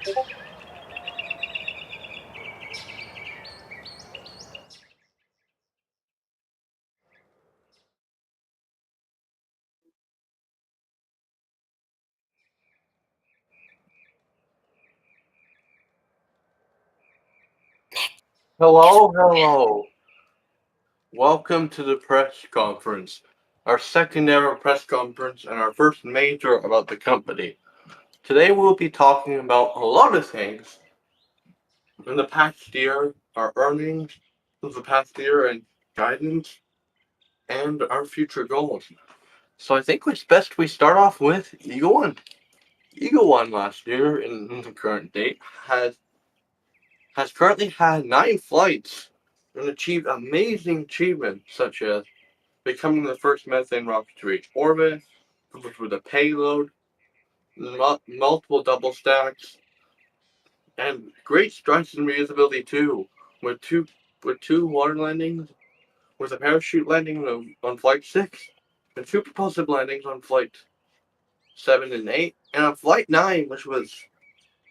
Hello, hello. Welcome to the press conference. Our second ever press conference and our first major about the company. Today we'll be talking about a lot of things. In the past year, our earnings of the past year and guidance and our future goals. So I think it's best we start off with Eagle One. Eagle One last year in the current date has currently had 9 flights and achieved amazing achievements such as becoming the first methane rocket to reach orbit with a payload, multiple double stacks, and great strides in reusability too, with two water landings, with a parachute landing on flight 6, and two propulsive landings on flight 7 and 8, and on flight 9, which was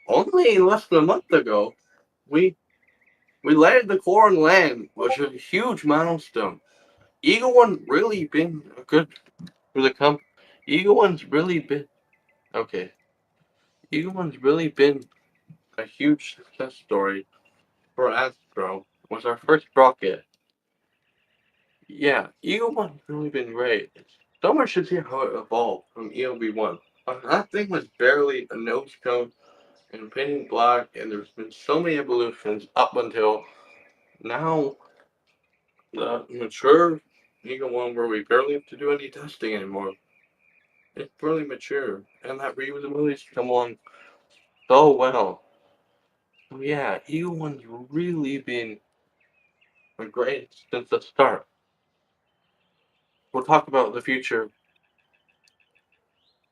only less than a month ago, we we landed the core on land, which was a huge milestone. Eagle One really been a good for the company. Eagle One's really been okay. Eagle One's really been a huge success story for Astro. It was our first rocket. Yeah, Eagle One's really been great. So much to see how it evolved from ELB1. That thing was barely a nose cone and painted black, and there's been so many evolutions up until now the mature Eagle One where we barely have to do any testing anymore. It's really mature, and that reusability's come along so well. So yeah, Eagle One's really been great since the start. We'll talk about the future.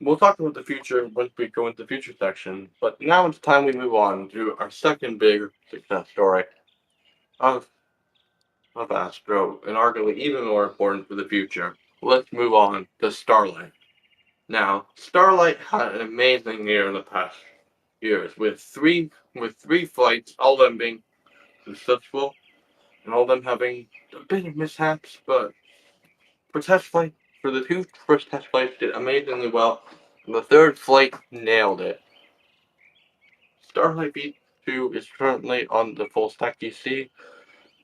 We'll talk about the future once we go into the future section, but now it's time we move on to our second big success story of, of Astro, and arguably even more important for the future. Let's move on to Starlight. Now, Starlight had an amazing year in the past years with three flights, all of them being successful, and all of them having a bit of mishaps, but for test flight, for the two first test flights did amazingly well. The third flight nailed it. Starlight V2 is currently on the full stack DC,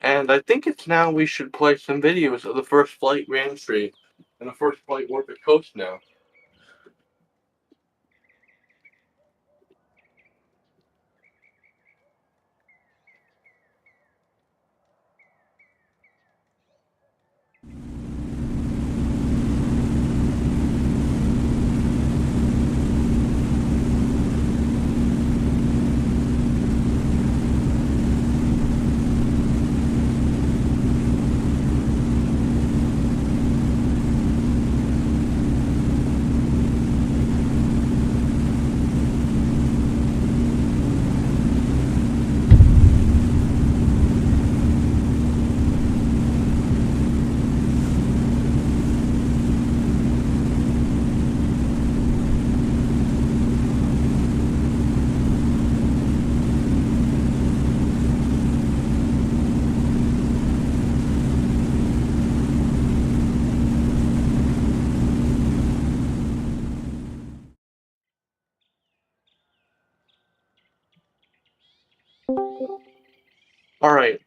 and I think it's now we should play some videos of the first flight reentry and the first flight orbit coast now. Alright,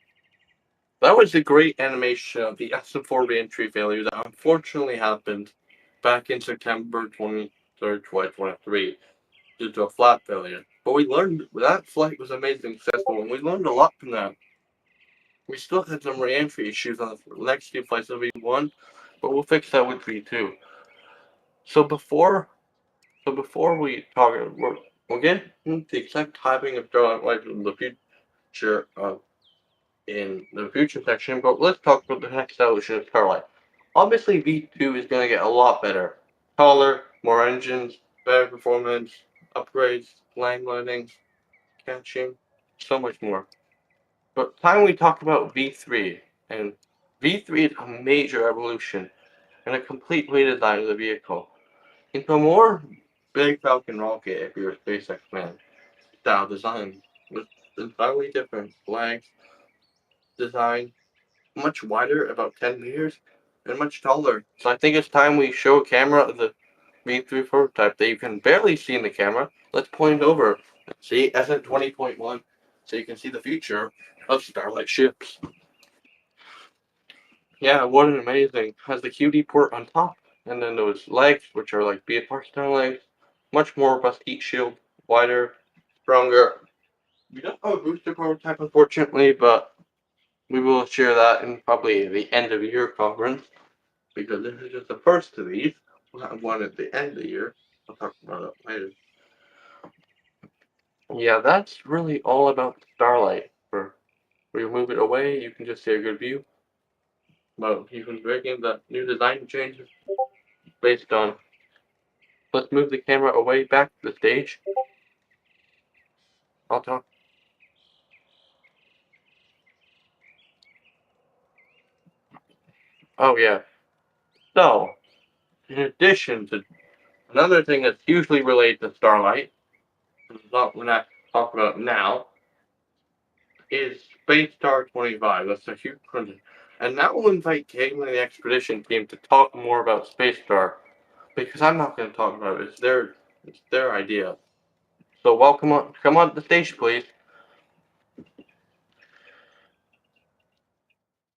that was a great animation of the SM4 reentry failure that unfortunately happened back in September 23rd, 2023 due to a flat failure. But we learned that flight was amazingly successful, and we learned a lot from that. We still had some re-entry issues on the next few flights of V1, but we'll fix that with V2. So before we talk, we'll get into the exact timing of Starlight in the future in the future section, but let's talk about the next evolution of Starlight. Obviously, V2 is going to get a lot better. Taller, more engines, better performance, upgrades, line landings, catching, so much more. But time we talk about V3, and V3 is a major evolution and a complete redesign of the vehicle into a more Big Falcon rocket if you're a SpaceX fan. style design with entirely different flag design, much wider, about 10 meters, and much taller. So I think it's time we show a camera of the V3 prototype that you can barely see in the camera. Let's point it over. See, SN20.1, so you can see the future of Starlight ships. Yeah, what an amazing. Has the QD port on top, and then those legs, which are like BFR style legs. Much more robust heat shield, wider, stronger. We don't have a booster prototype, unfortunately, but we will share that in probably the end of year conference, because this is just the first of these. We'll have one at the end of the year. I'll talk about it later. Yeah, that's really all about Starlight. For we move it away, you can just see a good view. But you can bring in the new design changes based on. Let's move the camera away back to the stage. I'll talk. Oh yeah. So, in addition to another thing that's usually related to Starlight, we're not talking about now, is Space Star 25. That's a huge project. And now we'll invite Caitlin and the expedition team to talk more about Space Star, because I'm not going to talk about it. It's their idea. So welcome on, come on the stage, please.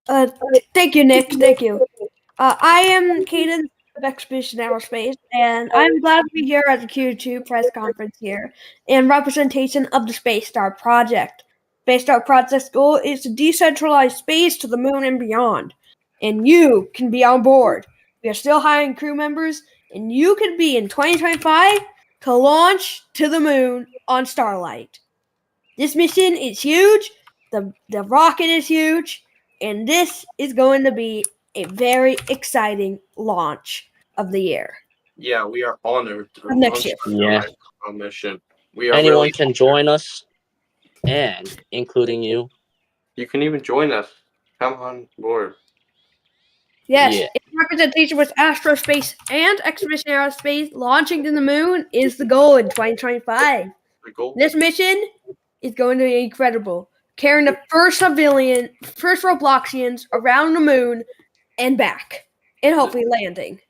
Thank you, Nick. Thank you. I am Caden of Expedition Aerospace, and I'm glad to be here at the Q2 press conference here in representation of the Space Star Project. Space Star Project's goal is to decentralize space to the moon and beyond, and you can be on board. We are still hiring crew members, and you could be in 2025 to launch to the moon on Starlight. This mission is huge, the rocket is huge, and this is going to be a very exciting launch of the year. Yeah, we are honored to Of next launch year. our Yeah. mission. We are Anyone really. can join us, and including you. You can even join us. Come on board. Yes, Yeah. in representation with Astro Space and Expedition Aerospace, launching to the moon is the goal in 2025. The goal. This mission is going to be incredible, carrying the first Robloxians around the moon and back, and hopefully landing.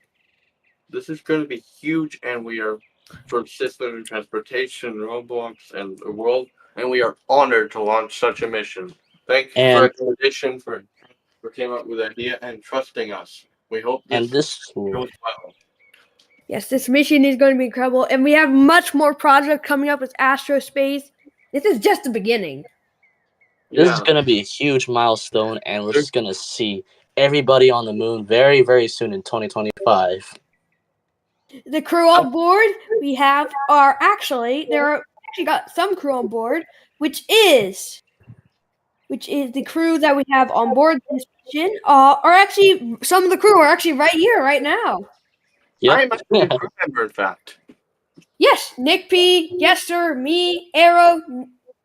This is going to be huge, and we are from system and transportation, Roblox, and the world, and we are honored to launch such a mission. Thank you for And Expedition for came up with the idea and trusting us. We hope and this this goes well. Yes, this mission is going to be incredible, and we have much more projects coming up with Astro Space. This is just the beginning. this is Yeah, gonna be a huge milestone, and we're there's just gonna see everybody on the moon very, very soon in 2025. The crew on board we have are actually got some crew on board, which is the crew that we have on board this mission. Are actually some of the crew are actually right here, right now. Yep. I'm actually a crew member, in fact. Yes, Nick P, Yester, me, Arrow,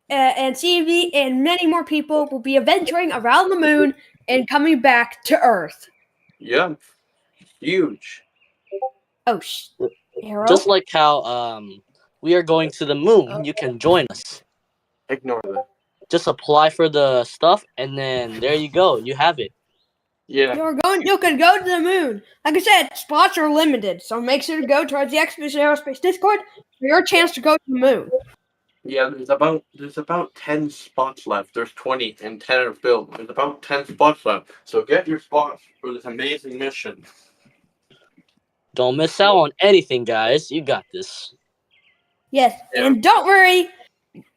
and CV, and many more people will be adventuring around the moon and coming back to Earth. Yeah, huge. Oh, Arrow. Just like how we are going to the moon, you can join us. Ignore that. Just apply for the stuff, and then there you go. You have it. Yeah, You can go to the moon. Like I said, spots are limited, so make sure to go towards the Expedition Aerospace Discord for your chance to go to the moon. yeah. There's about 10 spots left. There's 20, and 10 are filled. There's about 10 spots left. So get your spots for this amazing mission. Don't miss out on anything, guys. You got this. Yes, Yeah. and don't worry.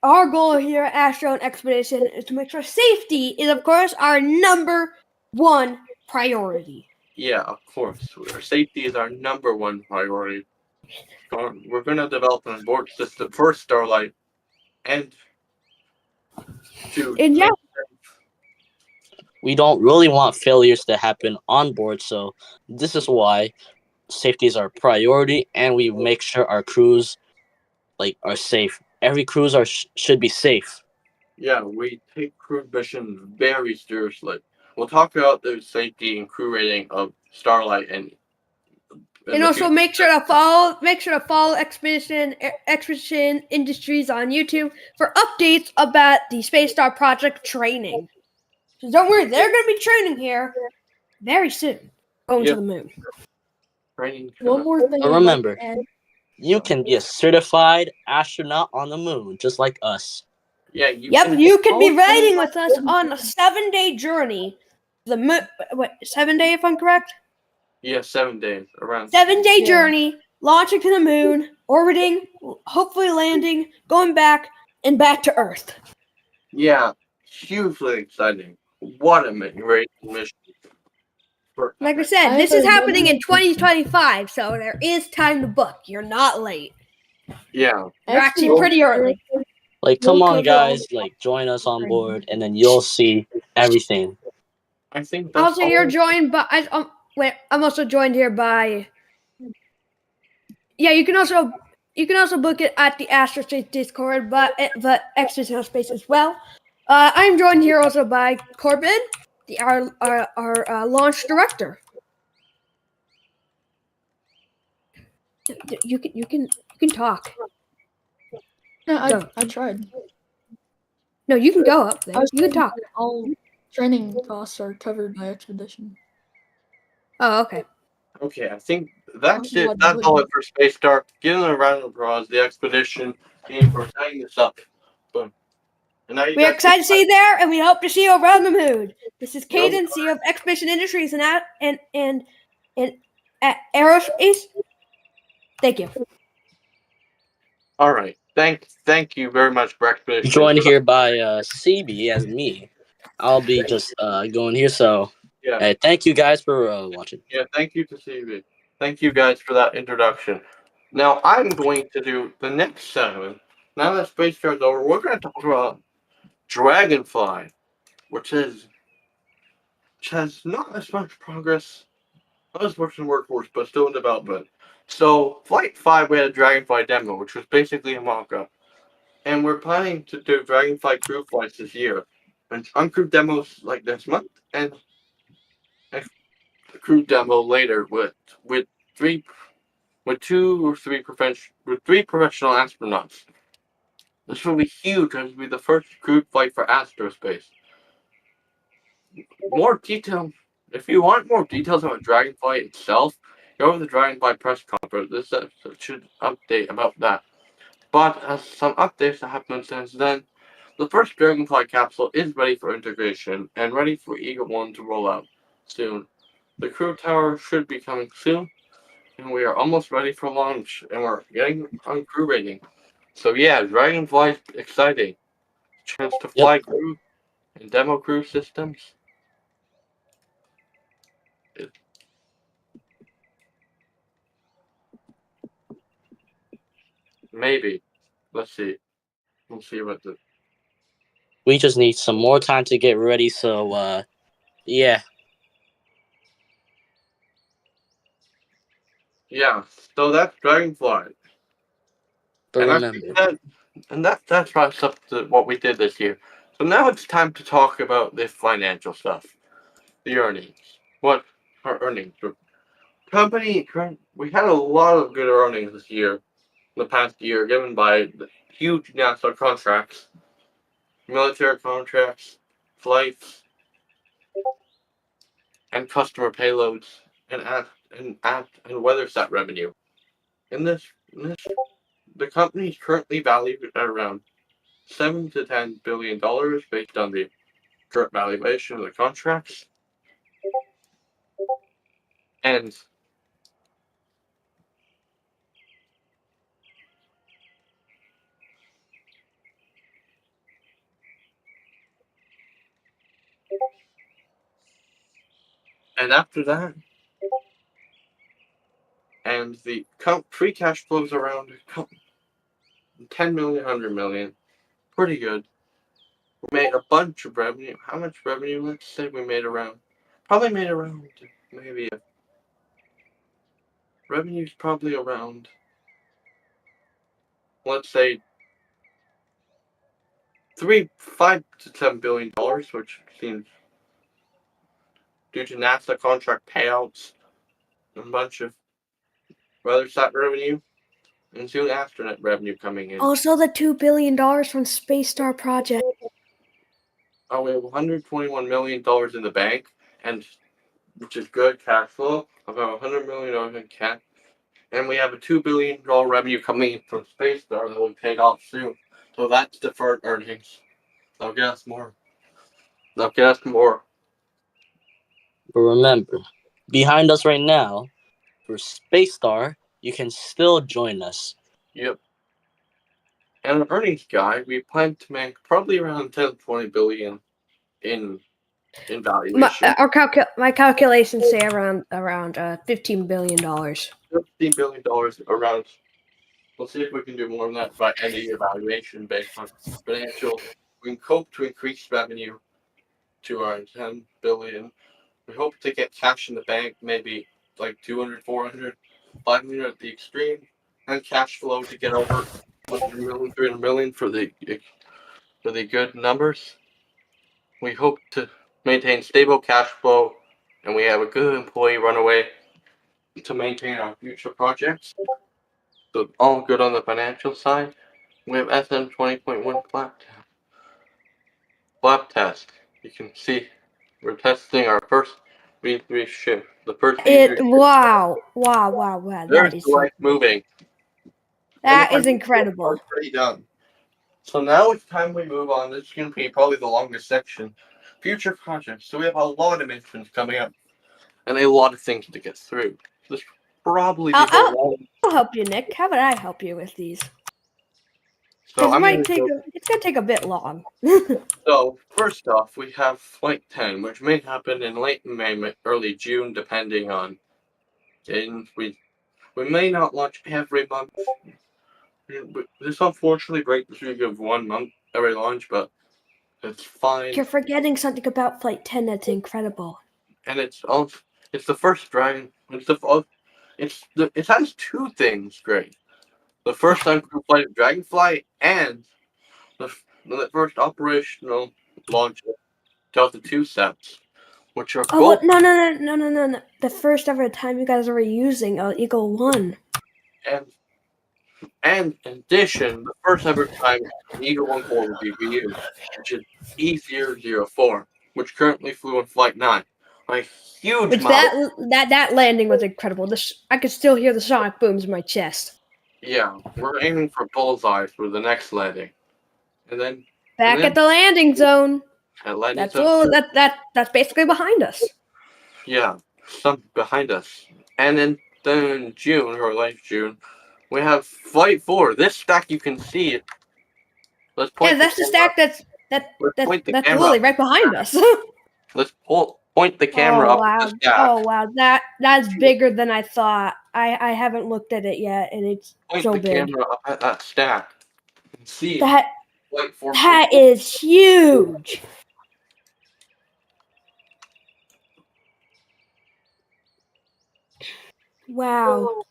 Our goal here at Astro and Expedition is to make sure safety is, of course, our number one priority. Yeah, of course. Our safety is our number one priority. We're going to develop an onboard system for Starlight and to. And yeah, We don't really want failures to happen on board, so this is why safety is our priority, and we make sure our crews are safe. Every cruise should be safe. Yeah, we take crew missions very seriously. We'll talk about the safety and crew rating of Starlight and And also make sure to follow Expedition Industries on YouTube for updates about the Space Star Project training. So don't worry, they're going to be training here very soon, going to the moon. Training. One more thing. But remember, you can be a certified astronaut on the moon, just like us. Yeah, you can be riding with us on a 7-day journey. The moon, 7 day if I'm correct? Yeah, 7 days around. 7-day journey, launching to the moon, orbiting, hopefully landing, going back, and back to Earth. Yeah, hugely exciting. What a great mission. Like I said, this is happening in 2025, so there is time to book. You're not late. Yeah. You're actually pretty early. Like, come on, guys, like, join us on board, and then you'll see everything. I think that's Also, you're joined by. I'm also joined here by. Yeah, you can also book it at the Astro Space Discord, but Expedition Space as well. I'm joined here also by Corbin, our launch director. You can talk. No, I tried. No, you can go up there. You can talk. All training costs are covered by Expedition. Oh, okay. Okay, I think that's it. That's all it for Space Star. Give them a round of applause, the Expedition team, for setting this up. Boom. We're excited to see you there, and we hope to see you around the moon. This is Caden, CEO of Expedition Industries and Aerospace. Thank you. All right. Thank you very much for Expedition. Joined here by CB as me. I'll be just going here. So yeah. Thank you guys for watching. Yeah, thank you to CB. Thank you guys for that introduction. Now I'm going to do the next segment. Now that Space Star's over, we're going to talk about Dragonfly, which has not as much progress as works in workforce, but still in development. So, Flight 5, we had a Dragonfly demo, which was basically a mock-up. And we're planning to do Dragonfly crew flights this year. And uncrewed demos like this month, and a crew demo later with three professional astronauts. This will be huge, because it will be the first crewed flight for Astro space. More detail. If you want more details about Dragonfly itself, go over the Dragonfly press conference. This should update about that. But as some updates that happened since then, the first Dragonfly capsule is ready for integration and ready for Eagle 1 to roll out soon. The crew tower should be coming soon, and we are almost ready for launch, and we're getting on crew rating. So yeah, Dragonfly is exciting. Chance to fly crew and demo crew systems. Maybe. Let's see. We'll see about the. We just need some more time to get ready, so yeah. Yeah, so that's Dragonfly. But and that wraps up what we did this year. So now it's time to talk about the financial stuff. The earnings. What are earnings? We had a lot of good earnings this year, the past year, given by the huge NASA contracts, military contracts, flights, and customer payloads, and WeatherSat revenue. The company is currently valued at around $7 to $10 billion based on the current valuation of the contracts. And after that, and the free cash flow is around 10 million, 100 million. Pretty good. We made a bunch of revenue. How much revenue? Let's say we made around. Maybe. Revenue's probably around. Let's say 5 to $7 billion, which seems due to NASA contract payouts and a bunch of WeatherSat revenue, and soon astronaut revenue coming in. Also, the $2 billion from Space Star Project. We have $121 million in the bank, and which is good cash flow. About $100 million in cash, and we have a $2 billion revenue coming in from Space Star that will be paid off soon. So that's deferred earnings. They'll get us more. They'll get us more. But remember, behind us right now, for Space Star, you can still join us. Yep. And an earnings guide, we plan to make probably around 10-20 billion in valuation. My calculations say around $15 billion. $15 billion around. We'll see if we can do more than that by end of year valuation based on financial. We can hope to increase revenue to around 10 billion. We hope to get cash in the bank, maybe like 200, 400, 500 at the extreme, and cash flow to get over 100 million, 300 million for the good numbers. We hope to maintain stable cash flow, and we have a good employee runaway to maintain our future projects. So all good on the financial side. We have SM 20.1 flap test. You can see we're testing our first V3 ship. The first V3 ship. Wow. There's That is the light moving. that is incredible. Pretty done. So now it's time we move on. This is going to be probably the longest section. Future projects. So we have a lot of missions coming up, and a lot of things to get through. This probably be the long. I'll help you, Nick. How about I help you with these? So It's gonna take a bit long. So first off, we have Flight 10, which may happen in late May, early June, depending on. And we may not launch every month. This unfortunately breaks the streak of 1 month every launch, but it's fine. You're forgetting something about Flight 10 that's incredible. And it's the first Dragon. It has two things great. The first time crew flight of Dragonfly and the first operational launch of Delta 2 sets, which are Oh, both. no. The first ever time you guys were using Eagle 1. And in addition, the first ever time Eagle 1 core will be reused, which is E004, which currently flew on Flight 9. A huge Which model. that landing was incredible. I could still hear the sonic booms in my chest. Yeah, we're aiming for bullseye for the next landing. And then At the landing zone. at landing That's zone, all. That's basically behind us. yeah, some behind us. And then in June or late June, we have Flight 4. This stack you can see. Let's point. Yeah, that's the stack that's literally right behind us. Let's point the camera up wow. the stack. Oh wow, that's bigger than I thought. I haven't looked at it yet, and it's Point so the big. camera up at that stack. And see That Flight 4. that is huge. Wow.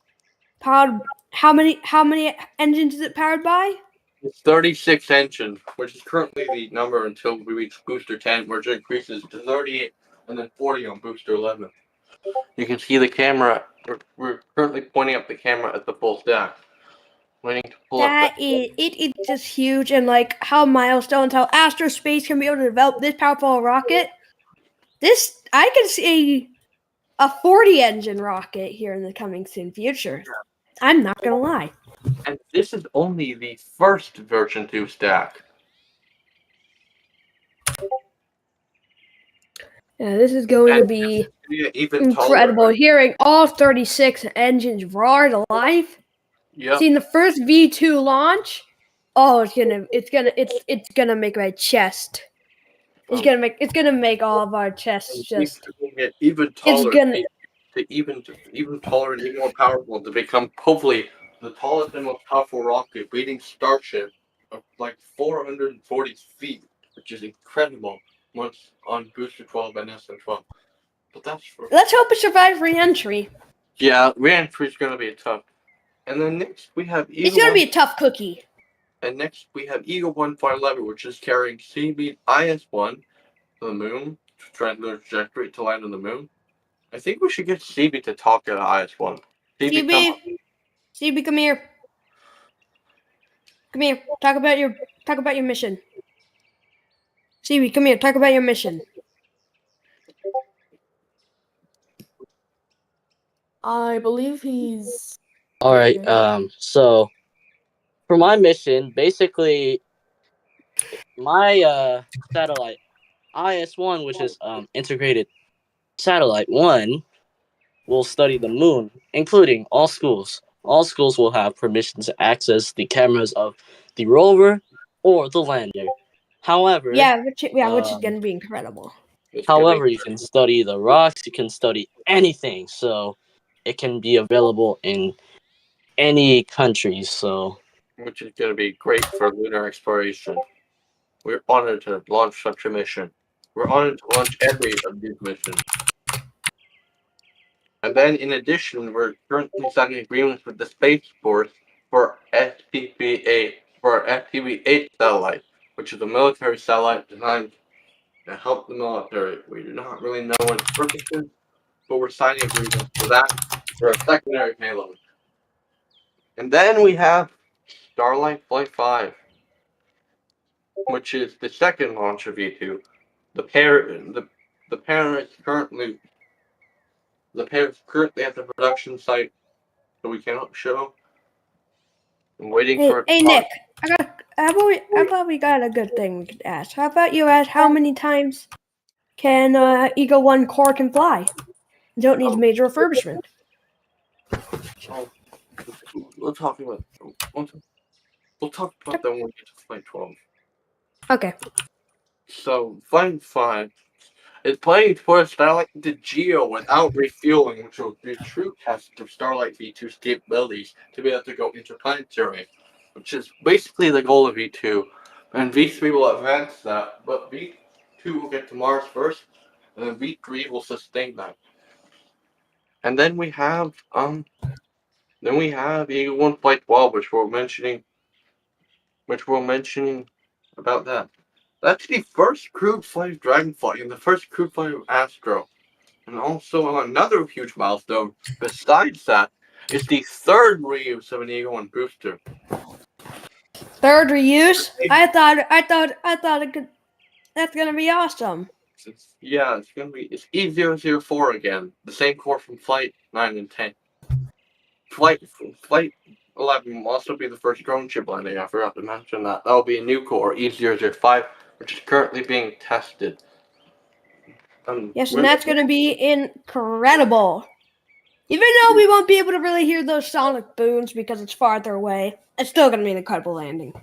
Powered. How many engines is it powered by? It's 36 engines, which is currently the number until we reach booster 10, which increases to 38 and then 40 on booster 11. You can see the camera. We're currently pointing up the camera at the full stack. Waiting to pull up. It's just huge, and like how milestones, how Astro Space can be able to develop this powerful rocket. I can see a 40 engine rocket here in the coming soon future. I'm not gonna lie. And this is only the first version 2 stack. Yeah, this is going to be even incredible. taller. Hearing all 36 engines roar to life. Yep. Seeing the first V2 launch. Oh, it's gonna make my chest. It's gonna make all of our chests just. Get even taller. Even taller and even more powerful to become hopefully the tallest and most powerful rocket, beating Starship of like 440 feet, which is incredible. Once on booster 12 and SM12. But Let's hope it survives re-entry. Yeah, re-entry is gonna be tough. And then next we have Eagle. It's gonna be a tough cookie. And next we have Eagle 1 Fire Lever, which is carrying CB IS-1 to the moon to try the trajectory to land on the moon. I think we should get CB to talk at IS-1. CB, CB, come here. Come here. Talk about your mission. CB, come here. Talk about your mission. I believe he's. All right. Okay. So for my mission, basically, my satellite IS-1, which is integrated satellite 1, will study the moon, including all schools. All schools will have permission to access the cameras of the rover or the lander. However, Which is um, gonna be incredible. It's gonna be however, you can study the rocks. You can study anything, so it can be available in any country. So which is gonna be great for lunar exploration. We're honored to launch such a mission. We're honored to launch every of these missions. And then, in addition, we're currently signing agreements with the Space Force for FPV-8 satellite, which is a military satellite designed to help the military. We do not really know what its purpose is, but we're signing agreements for that for a secondary payload. And then we have Starlight Flight 5, which is the second launch of E2. The pair, the pair is currently at the production site, so we cannot show. I'm waiting for it Hey, to launch. Nick. How about we got a good thing we could ask? How about you ask how many times can Eagle One core can fly? You don't need Oh, major refurbishment. oh, we'll talk about we'll talk about that when we get to Flight 12. Okay. So Flight 5 is planning to put a Starlight into Geo without refueling, which will be a true test of Starlight V2's capabilities to be able to go interplanetary, which is basically the goal of V2. And V3 will advance that, but V2 will get to Mars first, and then V3 will sustain that. And then we have Eagle One Flight 12, which we're mentioning about that. That's the first crewed flight of Dragonfly and the first crewed flight of Astro. And also another huge milestone, besides that, is the third reuse of an Eagle One booster. Third reuse. I thought it could. That's gonna be awesome. It's E004 again, the same core from Flight 9 and 10. Flight 11 will also be the first drone ship landing. I forgot to mention that. That'll be a new core, E005, which is currently being tested. Yes, and that's gonna be incredible. Even though we won't be able to really hear those sonic booms because it's farther away, it's still gonna be an incredible landing.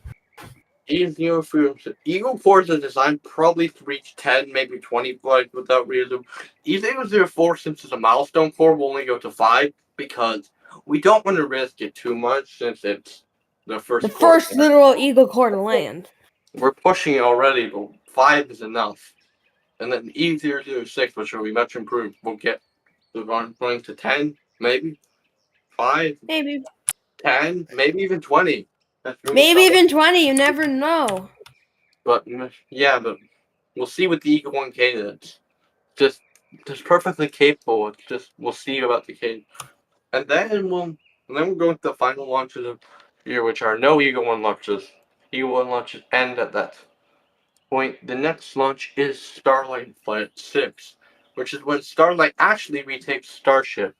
Eagle 4 is designed probably to reach 10, maybe 20 flights without realism. E004, since it's a milestone core, will only go to 5 because we don't want to risk it too much since it's the first The core. first literal Eagle core to land. We're pushing it already, but 5 is enough. And then E006, which will be much improved, will get the running to 10, maybe 5, Maybe 10, maybe even 20. maybe even 20, you never know. But we'll see with the Eagle 1K that's just perfectly capable. It's just we'll see about the K. And then we're going to the final launches of the year, which are no Eagle 1 launches. Eagle 1 launches end at that point. The next launch is Starlight Flight 6, which is when Starlight actually retakes Starship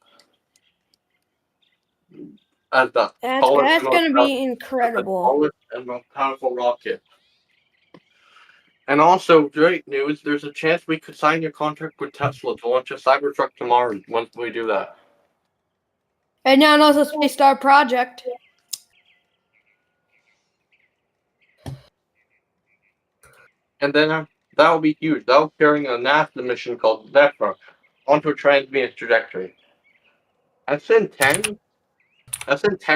as the That's gonna be incredible. tallest and most powerful rocket. And also, great news, there's a chance we could sign your contract with Tesla to launch a Cybertruck to Mars once we do that. And now another Space Star project. And then that will be huge. That will be carrying a NASA mission called Zephyr onto a transverse trajectory. SN10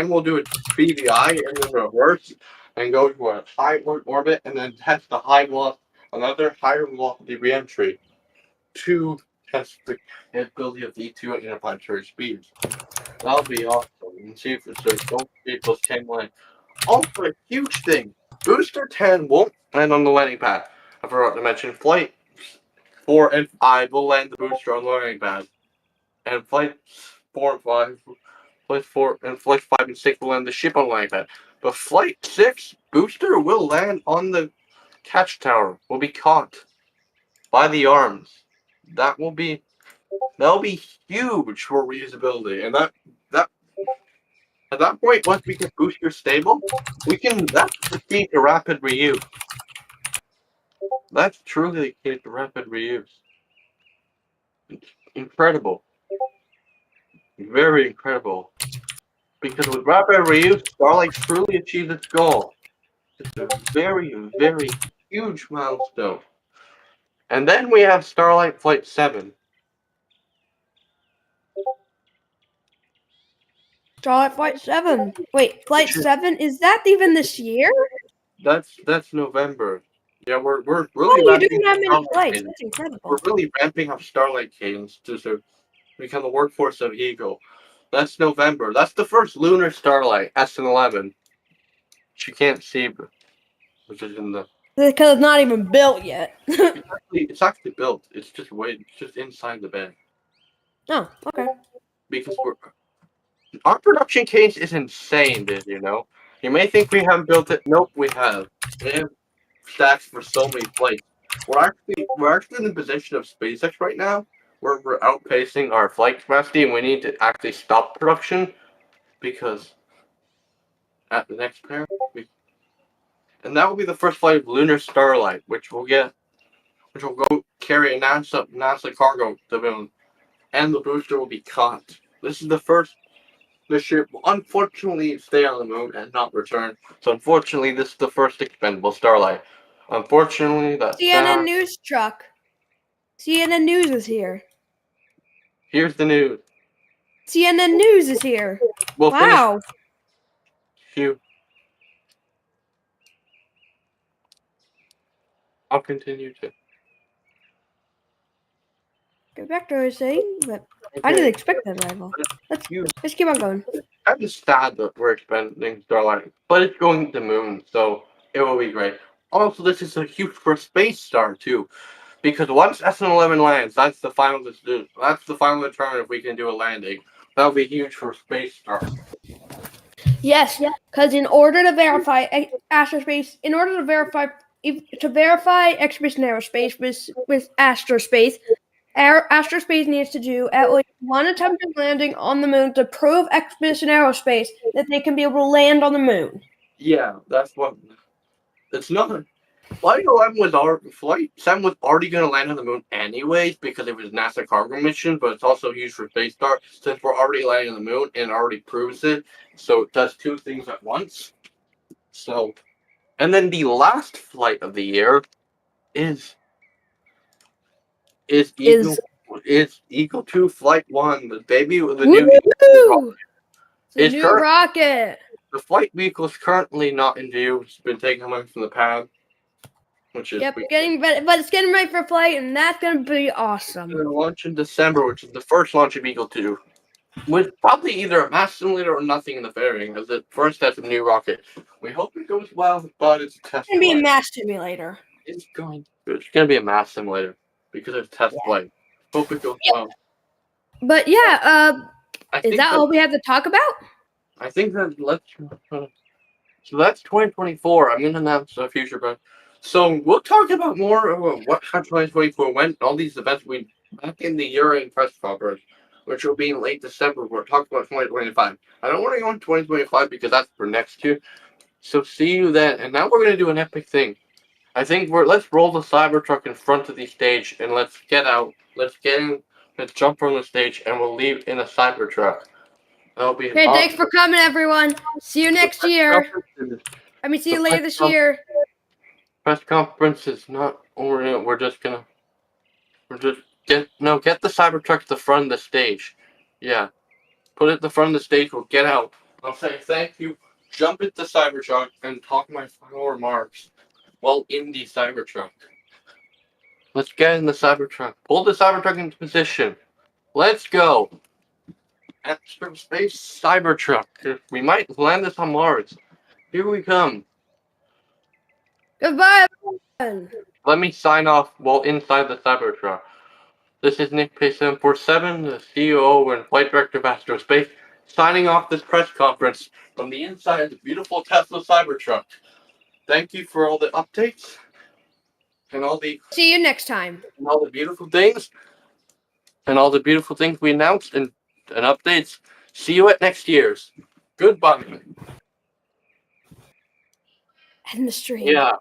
will do its PVI and then reverse and go to a high orbit and then test another higher velocity reentry to test the capability of the E2 at interplanetary speeds. That'll be awesome. And see if both vehicles can land. Also, a huge thing. Booster 10 won't land on the landing pad. I forgot to mention Flight 4 and 5 will land the booster on the landing pad. And Flights 4 and 5 Flight 4 and Flight 5 and 6 will land the ship on landing pad. But Flight 6 booster will land on the catch tower. Will be caught by the arms. That'll be huge for reusability. And that at that point, once we get booster stable, that's the key to rapid reuse. That's truly the key to rapid reuse. It's incredible. Very incredible. Because with rapid reuse, Starlight truly achieved its goal. It's a very, very huge milestone. And then we have Starlight Flight 7. Starlight Flight 7. Wait, Flight Which is- 7? Is that even this year? That's November. Yeah, we're Oh, really you're ramping doing that many Starlight flights. cadence. That's incredible. We're really ramping up Starlight cadence to become the workforce of Eagle. That's November. That's the first lunar Starlight, SN11. Which you can't see, but which is in the. Because it's not even built yet. It's actually built. It's just inside the bed. Oh, okay. Because our production cadence is insane, did you know? You may think we haven't built it. Nope, we have. We have stacks for so many flights. We're actually in the position of SpaceX right now, where we're outpacing our flight capacity, and we need to actually stop production because at the next pair, and that will be the first flight of Lunar Starlight, which will go carry a NASA cargo to the moon, and the booster will be caught. This is the first. The ship will unfortunately stay on the moon and not return. So unfortunately, this is the first expendable Starlight. Unfortunately, that's CNN sad. News truck. CNN News is here. Here's the news. CNN News is here. We'll Wow. finish. I'll continue to. Go back to what I was saying, but I didn't expect that rival. Let's keep on going. I'm just sad that we're expending Starlight, but it's going to the moon, so it will be great. Also, this is a huge for Space Star too, because once SN11 lands, that's the final determinant if we can do a landing. That'll be huge for Space Star. Yes, because in order to verify Astrospace, in order to verify Expedition Aerospace with Astrospace, Astrospace needs to do at least one attempted landing on the moon to prove Expedition Aerospace that they can be able to land on the moon. Yeah, that's what. It's not. Flight 7 was already going to land on the moon anyways because it was a NASA cargo mission, but it's also huge for Space Star since we're already landing on the moon and it already proves it. So it does two things at once. So, and then the last flight of the year is Eagle 2 Flight 1, the baby with the new Woo! The It's new current- rocket. The flight vehicle is currently not in view. It's been taken away from the pad, which is Yep, but it's getting ready for flight, and that's gonna be awesome. going to launch in December, which is the first launch of Eagle 2. With probably either a mass simulator or nothing in the fairing, as it first has a new rocket. We hope it goes well, but it's a test It's gonna be a flight. mass simulator. It's going to be a mass simulator because it's test flight. Hope it goes well. But yeah, I is think that all we have to talk about? I think that so that's 2024. I'm gonna announce a future, but so we'll talk about more about what how 2024 went, all these events we back in the year-end press conference, which will be in late December. We're talking about 2025. I don't want to go on 2025 because that's for next year. So see you then. And now we're gonna do an epic thing. I think let's roll the Cybertruck in front of the stage and let's get out. Let's get in. Let's jump from the stage and we'll leave in a Cybertruck. That'll be Okay, thanks for coming, everyone. See you next year. See you later this year. Press conference is not over. Get the Cybertruck to the front of the stage. Yeah, put it at the front of the stage. We'll get out. I'll say thank you. Jump into the Cybertruck and talk my final remarks while in the Cybertruck. Let's get in the Cybertruck. Pull the Cybertruck into position. Let's go. Astro Space Cybertruck. We might land this on Mars. Here we come. Goodbye, everyone. Let me sign off while inside the Cybertruck. This is Nick P747, the CEO and Flight Director of Astro Space. signing off this press conference from the inside of the beautiful Tesla Cybertruck. Thank you for all the updates and all the See you next time. beautiful things we announced and updates. See you at next year's. Goodbye. End the stream. Yeah.